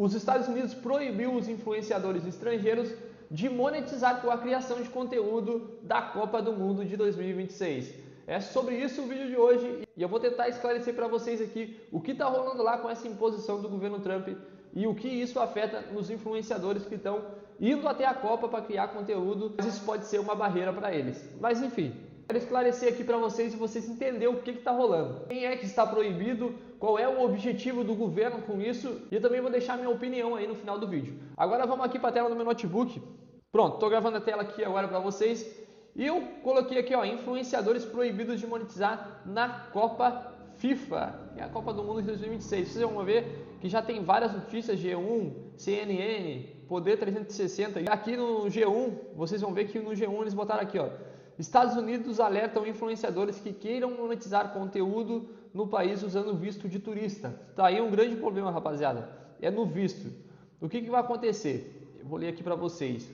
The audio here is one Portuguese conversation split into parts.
Os Estados Unidos proibiu os influenciadores estrangeiros de monetizar com a criação de conteúdo da Copa do Mundo de 2026. É sobre isso o vídeo de hoje e eu vou tentar esclarecer para vocês aqui o que está rolando lá com essa imposição do governo Trump e o que isso afeta nos influenciadores que estão indo até a Copa para criar conteúdo, mas isso pode ser uma barreira para eles. Mas enfim, quero esclarecer aqui para vocês e vocês entenderem o que está rolando. Quem é que está proibido, qual é o objetivo do governo com isso e eu também vou deixar minha opinião aí no final do vídeo. Agora vamos aqui para a tela do meu notebook. Pronto, estou gravando a tela aqui agora para vocês e eu coloquei aqui, ó, influenciadores proibidos de monetizar na Copa FIFA, que é a Copa do Mundo de 2026. Vocês vão ver que já tem várias notícias, G1, CNN, Poder 360. E aqui no G1, vocês vão ver que no G1 eles botaram aqui, ó, Estados Unidos alertam influenciadores que queiram monetizar conteúdo no país usando visto de turista. Tá aí um grande problema, rapaziada, é no visto. O que vai acontecer? Eu vou ler aqui para vocês.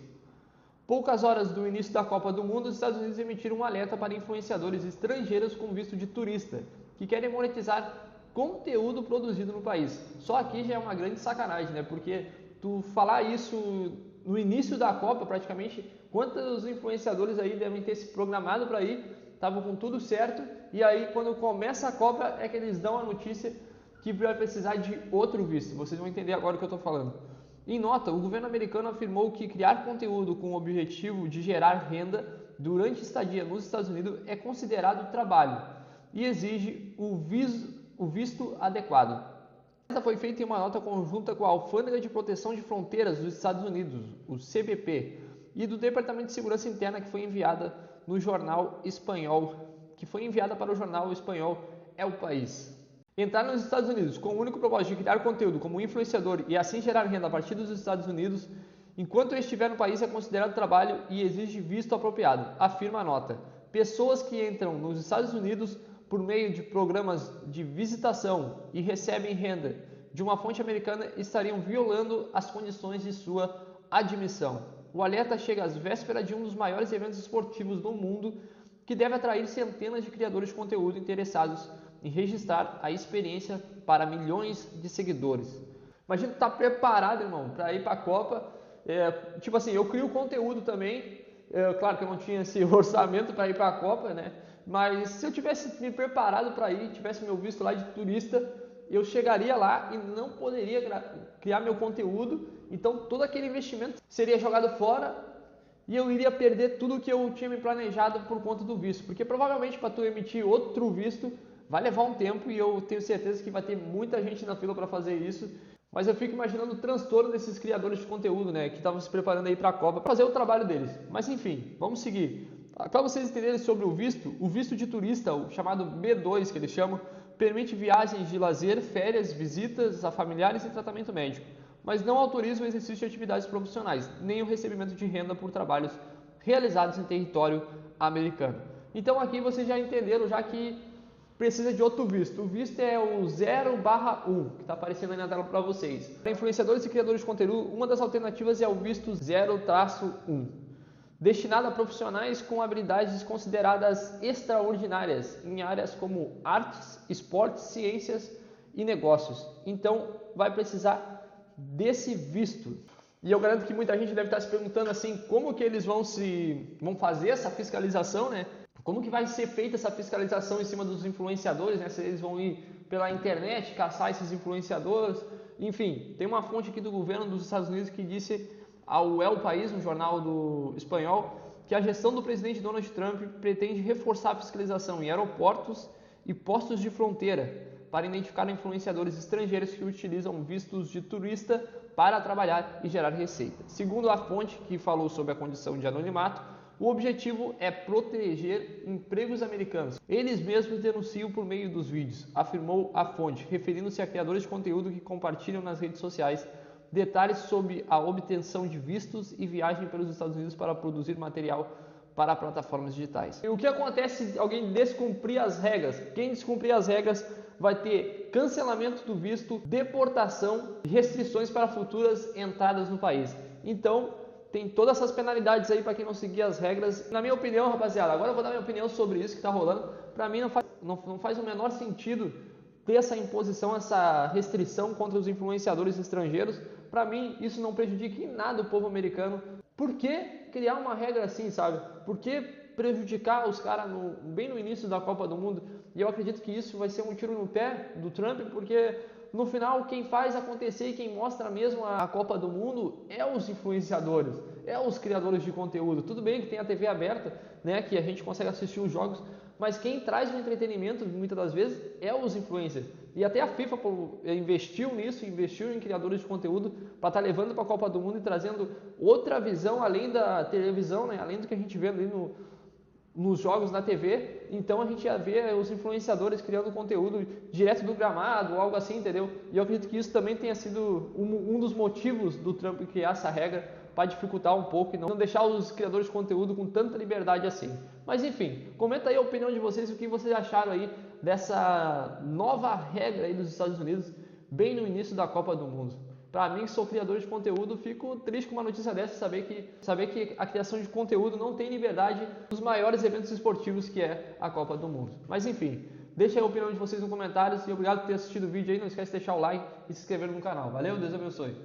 Poucas horas do início da Copa do Mundo, os Estados Unidos emitiram um alerta para influenciadores estrangeiros com visto de turista, que querem monetizar conteúdo produzido no país. Só aqui já é uma grande sacanagem, né? Porque tu falar isso no início da Copa, praticamente, quantos influenciadores aí devem ter se programado para ir, estavam com tudo certo, e aí quando começa a Copa é que eles dão a notícia que vai precisar de outro visto. Vocês vão entender agora o que eu estou falando. Em nota, o governo americano afirmou que criar conteúdo com o objetivo de gerar renda durante estadia nos Estados Unidos é considerado trabalho e exige o visto adequado. Esta foi feita em uma nota conjunta com a Alfândega de Proteção de Fronteiras dos Estados Unidos, o CBP, e do Departamento de Segurança Interna que foi enviada no jornal espanhol, para o jornal espanhol El País. Entrar nos Estados Unidos com o único propósito de criar conteúdo como influenciador e assim gerar renda a partir dos Estados Unidos, enquanto estiver no país, é considerado trabalho e exige visto apropriado, afirma a nota. Pessoas que entram nos Estados Unidos por meio de programas de visitação e recebem renda de uma fonte americana estariam violando as condições de sua admissão. O alerta chega às vésperas de um dos maiores eventos esportivos do mundo, que deve atrair centenas de criadores de conteúdo interessados em registrar a experiência para milhões de seguidores. Imagina tu tá preparado, irmão, para ir para a Copa. Tipo assim, eu crio conteúdo também. Claro que eu não tinha esse orçamento para ir para a Copa, né? Mas se eu tivesse me preparado para ir, tivesse meu visto lá de turista, eu chegaria lá e não poderia criar meu conteúdo. Então todo aquele investimento seria jogado fora e eu iria perder tudo que eu tinha me planejado por conta do visto. Porque provavelmente para tu emitir outro visto vai levar um tempo e eu tenho certeza que vai ter muita gente na fila para fazer isso. Mas eu fico imaginando o transtorno desses criadores de conteúdo, né, que estavam se preparando aí para a Copa para fazer o trabalho deles. Mas enfim, vamos seguir. Para vocês entenderem sobre o visto de turista, o chamado B2 que eles chamam, permite viagens de lazer, férias, visitas a familiares e tratamento médico, mas não autoriza o exercício de atividades profissionais, nem o recebimento de renda por trabalhos realizados em território americano. Então aqui vocês já entenderam, já que precisa de outro visto. O visto é o 0/1, que está aparecendo aí na tela para vocês. Para influenciadores e criadores de conteúdo, uma das alternativas é o visto 0-1, destinado a profissionais com habilidades consideradas extraordinárias em áreas como artes, esportes, ciências e negócios. Então, vai precisar desse visto. E eu garanto que muita gente deve estar se perguntando assim, como que eles vão fazer essa fiscalização, né? Como que vai ser feita essa fiscalização em cima dos influenciadores, né? Se eles vão ir pela internet, caçar esses influenciadores. Enfim, tem uma fonte aqui do governo dos Estados Unidos que disse ao El País, um jornal do espanhol, que a gestão do presidente Donald Trump pretende reforçar a fiscalização em aeroportos e postos de fronteira para identificar influenciadores estrangeiros que utilizam vistos de turista para trabalhar e gerar receita. Segundo a fonte, que falou sobre a condição de anonimato, o objetivo é proteger empregos americanos. Eles mesmos denunciam por meio dos vídeos, afirmou a fonte, referindo-se a criadores de conteúdo que compartilham nas redes sociais detalhes sobre a obtenção de vistos e viagem pelos Estados Unidos para produzir material para plataformas digitais. E o que acontece se alguém descumprir as regras? Quem descumprir as regras vai ter cancelamento do visto, deportação e restrições para futuras entradas no país. Então, tem todas essas penalidades aí para quem não seguir as regras. Na minha opinião, rapaziada, agora eu vou dar minha opinião sobre isso que está rolando. Para mim não faz o menor sentido ter essa imposição, essa restrição contra os influenciadores estrangeiros, Para mim, isso não prejudica em nada o povo americano. Por que criar uma regra assim, sabe? Por que prejudicar os caras bem no início da Copa do Mundo? E eu acredito que isso vai ser um tiro no pé do Trump, porque no final quem faz acontecer e quem mostra mesmo a Copa do Mundo é os influenciadores, é os criadores de conteúdo. Tudo bem que tem a TV aberta, né, que a gente consegue assistir os jogos, mas quem traz o entretenimento muitas das vezes é os influencers. E até a FIFA investiu nisso, investiu em criadores de conteúdo para estar levando para a Copa do Mundo e trazendo outra visão além da televisão, né? Além do que a gente vê ali nos jogos na TV. Então a gente ia ver os influenciadores criando conteúdo direto do gramado, ou algo assim, entendeu? E eu acredito que isso também tenha sido um dos motivos do Trump criar essa regra, para dificultar um pouco e não deixar os criadores de conteúdo com tanta liberdade assim. Mas enfim, comenta aí a opinião de vocês, o que vocês acharam aí dessa nova regra aí dos Estados Unidos, bem no início da Copa do Mundo. Para mim, que sou criador de conteúdo, fico triste com uma notícia dessa, saber que a criação de conteúdo não tem liberdade nos maiores eventos esportivos que é a Copa do Mundo. Mas enfim, deixa aí a opinião de vocês nos comentários e obrigado por ter assistido o vídeo aí. Não esquece de deixar o like e se inscrever no canal. Valeu, Deus abençoe.